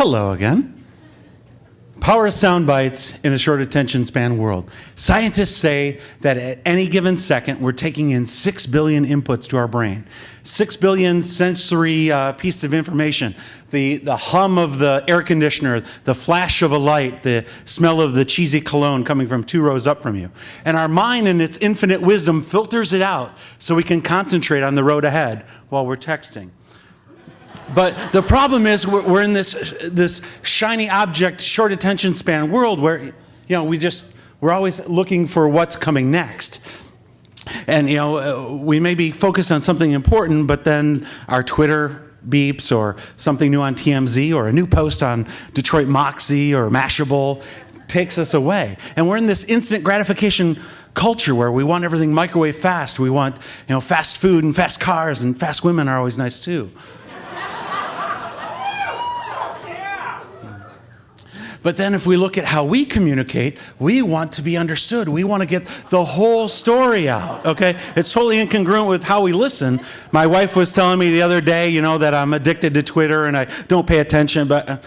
Hello again. Power of sound bites in a short attention span world. Scientists say that at any given second, we're taking in 6 billion inputs to our brain. 6 billion sensory pieces of information. The hum of the air conditioner, the flash of a light, the smell of the cheesy cologne coming from 2 rows up from you. And our mind, in its infinite wisdom, filters it out so we can concentrate on the road ahead while we're texting. But the problem is we're in this shiny object, short attention span world where, we're always looking for what's coming next. And, we may be focused on something important, but then our Twitter beeps or something new on TMZ or a new post on Detroit Moxie or Mashable takes us away. And we're in this instant gratification culture where we want everything microwave fast. We want, fast food and fast cars, and fast women are always nice too. But then if we look at how we communicate, we want to be understood. We want to get the whole story out, okay? It's totally incongruent with how we listen. My wife was telling me the other day, that I'm addicted to Twitter and I don't pay attention, but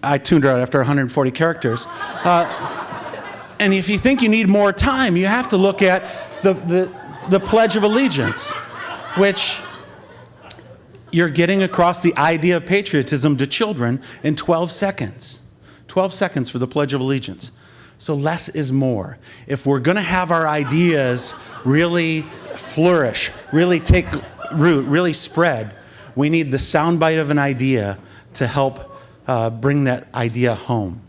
I tuned her out after 140 characters. And if you think you need more time, you have to look at the Pledge of Allegiance, which you're getting across the idea of patriotism to children in 12 seconds. 12 seconds for the Pledge of Allegiance. So less is more. If we're going to have our ideas really flourish, really take root, really spread, we need the soundbite of an idea to help bring that idea home.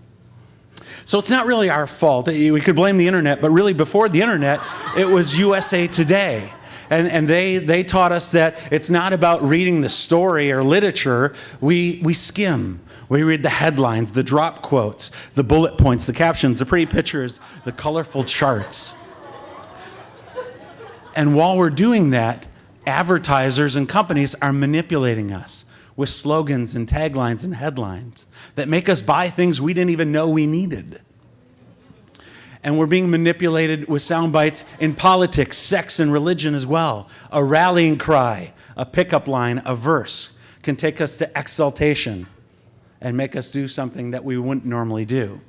So it's not really our fault. We could blame the internet, but really before the internet, it was USA Today. And they taught us that it's not about reading the story or literature. We skim. We read the headlines, the drop quotes, the bullet points, the captions, the pretty pictures, the colorful charts. And while we're doing that, advertisers and companies are manipulating us with slogans and taglines and headlines that make us buy things we didn't even know we needed. And we're being manipulated with sound bites in politics, sex, and religion as well. A rallying cry, a pickup line, a verse can take us to exaltation and make us do something that we wouldn't normally do.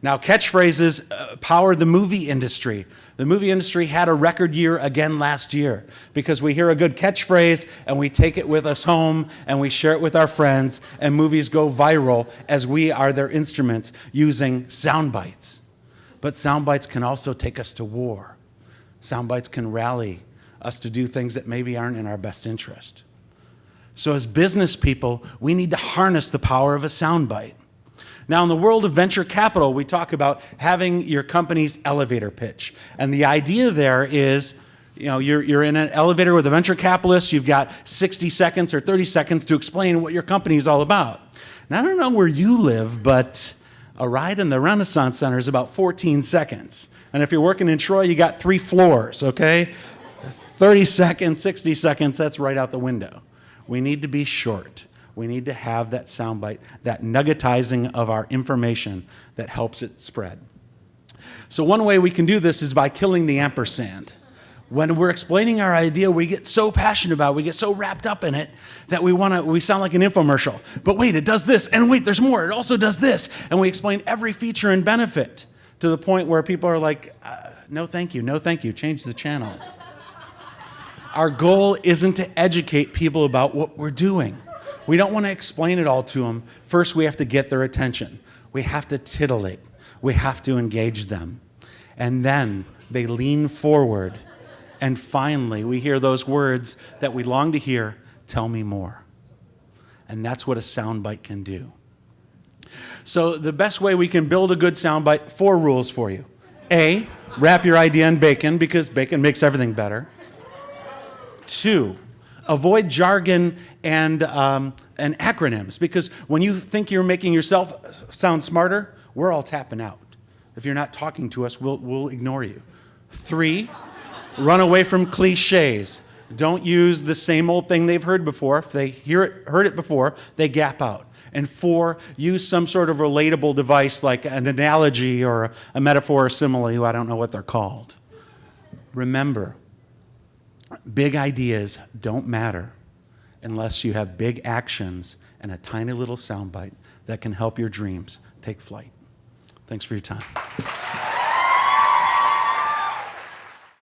Now, catchphrases powered the movie industry. The movie industry had a record year again last year because we hear a good catchphrase and we take it with us home and we share it with our friends, and movies go viral as we are their instruments using sound bites. But sound bites can also take us to war. Sound bites can rally us to do things that maybe aren't in our best interest. So as business people, we need to harness the power of a soundbite. Now, in the world of venture capital, we talk about having your company's elevator pitch. And the idea there is, you're in an elevator with a venture capitalist, you've got 60 seconds or 30 seconds to explain what your company is all about. Now, I don't know where you live, but a ride in the Renaissance Center is about 14 seconds. And if you're working in Troy, you got 3 floors, okay? 30 seconds, 60 seconds, that's right out the window. We need to be short. We need to have that soundbite, that nuggetizing of our information that helps it spread. So one way we can do this is by killing the ampersand. When we're explaining our idea, we get so passionate about it, we get so wrapped up in it that we sound like an infomercial. But wait, it does this, and wait, there's more, it also does this. And we explain every feature and benefit to the point where people are like, no thank you, change the channel. Our goal isn't to educate people about what we're doing. We don't want to explain it all to them. First, we have to get their attention. We have to titillate. We have to engage them. And then they lean forward. And finally, we hear those words that we long to hear, tell me more. And that's what a soundbite can do. So the best way we can build a good soundbite, 4 rules for you. A, wrap your idea in bacon because bacon makes everything better. 2, avoid jargon and acronyms, because when you think you're making yourself sound smarter, we're all tapping out. If you're not talking to us, we'll ignore you. 3, run away from cliches. Don't use the same old thing they've heard before. If they heard it before, they gap out. And 4, use some sort of relatable device like an analogy or a metaphor or simile. I don't know what they're called. Remember, big ideas don't matter unless you have big actions and a tiny little soundbite that can help your dreams take flight. Thanks for your time.